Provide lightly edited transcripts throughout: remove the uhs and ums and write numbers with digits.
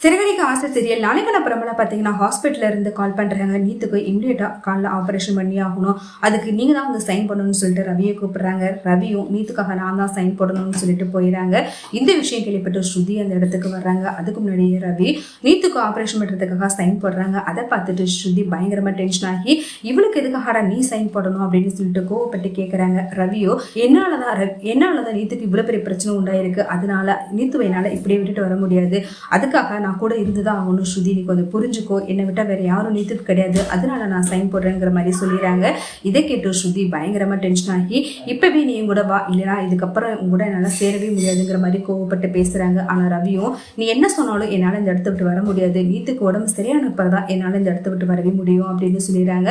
சிறகடிக்க ஆசை சீரியல் நாளைக்கான பிரபல பார்த்தீங்கன்னா ஹாஸ்பிட்டல்ல இருந்து கால் பண்றாங்க. நீத்துக்கு இம்மிடியேட்டா காலில் ஆப்ரேஷன் பண்ணி ஆகணும், அதுக்கு நீங்க தான் வந்து சைன் பண்ணணும்னு சொல்லிட்டு ரவியை கூப்பிடுறாங்க. ரவியும் நீத்துக்காக நான் தான் சைன் போடணும்னு சொல்லிட்டு போயிடறாங்க. இந்த விஷயம் கேள்விப்பட்டு ஸ்ருதி அந்த இடத்துக்கு வர்றாங்க. அதுக்கு முன்னாடியே ரவி நீத்துக்கு ஆப்ரேஷன் பண்றதுக்காக சைன் போடுறாங்க. அதை பார்த்துட்டு ஸ்ருதி பயங்கரமா டென்ஷன் ஆகி இவளுக்கு எதுக்காக நீ சைன் போடணும் அப்படின்னு சொல்லிட்டு கோவப்பட்டு கேட்கறாங்க. ரவியோ என்னாலதான் நீத்துக்கு இவ்வளவு பெரிய பிரச்சனை உண்டாயிருக்கு, அதனால நீத்துவை என்னால இப்படியே விட்டுட்டு வர முடியாது, அதுக்காக நான் கூட இருந்துதான் ஆகணும். ஸ்ருதி நீ கொஞ்சம் புரிஞ்சுக்கோ, என்னை விட்டா வேற யாரும் நீத்துக்கு கிடையாது, அதனால நான் சைன் போடுறேங்கிற மாதிரி சொல்லிடுறாங்க. இதை கேட்டு ஸ்ருதி பயங்கரமா டென்ஷன் ஆகி இப்பவே நீ கூட வா, இல்லைனா இதுக்கப்புறம் உங்க கூட என்னால சேரவே முடியாதுங்கிற மாதிரி கோவப்பட்டு பேசுறாங்க. ஆனா ரவியும் நீ என்ன சொன்னாலும் என்னால இந்த இடத்த விட்டு வர முடியாது, நீத்துக்கு உடம்பு சரியான பிறதான் என்னால இந்த இடத்த விட்டு வரவே முடியும் அப்படின்னு சொல்லிடுறாங்க.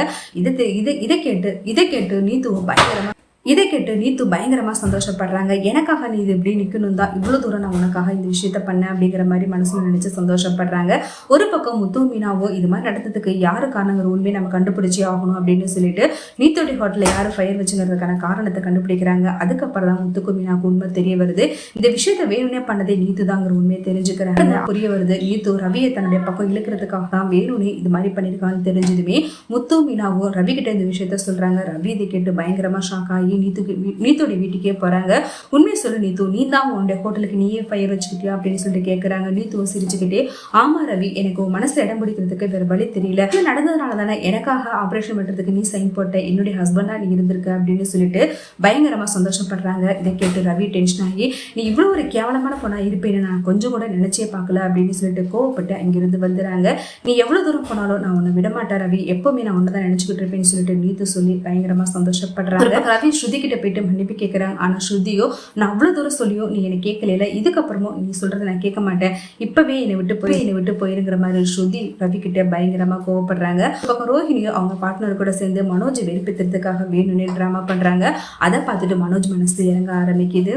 இதை கேட்டு நீத்து பயங்கரமா சந்தோஷப்படுறாங்க. எனக்காக நீ இது எப்படி நிக்கணும் தான் இவ்வளவு தூரம் நான் உனக்காக இந்த விஷயத்த பண்ணேன் அப்படிங்கிற மாதிரி மனசுல நினைச்சு சந்தோஷப்படுறாங்க. ஒரு பக்கம் முத்து மீனாவோ இது மாதிரி நடந்ததுக்கு யாரு காரணங்கிற உண்மையை நம்ம கண்டுபிடிச்சே ஆகணும் அப்படின்னு சொல்லிட்டு நீத்தோடி ஹோட்டல்ல யாரு ஃபயர் வச்சுங்கிறதுக்கான காரணத்தை கண்டுபிடிக்கிறாங்க. அதுக்கப்புறம் தான் முத்துக்கு மீனாவுக்கு உண்மை தெரிய வருது. இந்த விஷயத்த வேணும்னே பண்ணதே நீத்து தாங்கிற உண்மையை தெரிஞ்சுக்கிறாங்க. புரிய வருது நீத்து ரவியை தன்னுடைய பக்கம் இழுக்கிறதுக்காக தான் வேணும்னே இது மாதிரி பண்ணிருக்கான்னு தெரிஞ்சதுமே முத்து மீனாவும் ரவி கிட்ட இந்த விஷயத்த சொல்றாங்க. ரவி இதை கேட்டு பயங்கரமா ஷாக் ஆகி நீத்தோடைய வீட்டுக்கே போறாங்க. உண்மையை சொல்லு நீத்து, நீ தான் உன்னுடைய ஹோட்டலுக்கு நீயே ஃபயர் வச்சுக்கிட்டியா அப்படின்னு சொல்லிட்டு கேட்கறாங்க. நீத்துவும் சிரிச்சுக்கிட்டே ஆமா ரவி, எனக்கு உன் மனசுல இடம் பிடிக்கிறதுக்கு வேற வழி தெரியல, நடந்ததுனால தானே எனக்காக ஆபரேஷன் பண்றதுக்கு நீ சைன் போட்ட, என்னுடைய ஹஸ்பண்டா நீ இருந்திருக்க அப்படின்னு சொல்லிட்டு பயங்கரமா சந்தோஷப்படுறாங்க. இதை கேட்டு ரவி டென்ஷன் ஆகி நீ இவ்வளவு ஒரு கேவலமான பொண்ணா இருப்பேன்னு நான் கொஞ்சம் கூட நினைச்சே பார்க்கல அப்படின்னு சொல்லிட்டு கோவப்பட்டு அங்கிருந்து வந்துடுறாங்க. நீ எவ்வளவு தூரம் போனாலும் நான் உன்னை விடமாட்டேன் ரவி, எப்பவுமே நான் உன்னதான் நினைச்சுக்கிட்டு இருப்பேன்னு சொல்லிட்டு நீத்து சொல்லி பயங்கரமா சந்தோஷப்படுறாங்க. ரவி ஸ்ருதி கிட்ட போயிட்டு மன்னிப்பு கேட்கறாங்க. ஆனா ஸ்ருதியோ நான் அவ்வளவு தூரம் சொல்லியோ நீ எனக்கு கேட்கல, இதுக்கப்புறமும் நீ சொல்றதை நான் கேட்க மாட்டேன், இப்பவே என்னை விட்டு போயிருங்கிற மாதிரி ஸ்ருதி ரவி கிட்ட பயங்கரமா கோவப்படுறாங்க. ரோஹிணியோ அவங்க பார்ட்னர் கூட சேர்ந்து மனோஜ் வெறுப்பேற்றுறதுக்காக வேணும்னு டிராமா பண்றாங்க. அதை பார்த்துட்டு மனோஜ் மனசு இறங்க ஆரம்பிக்குது.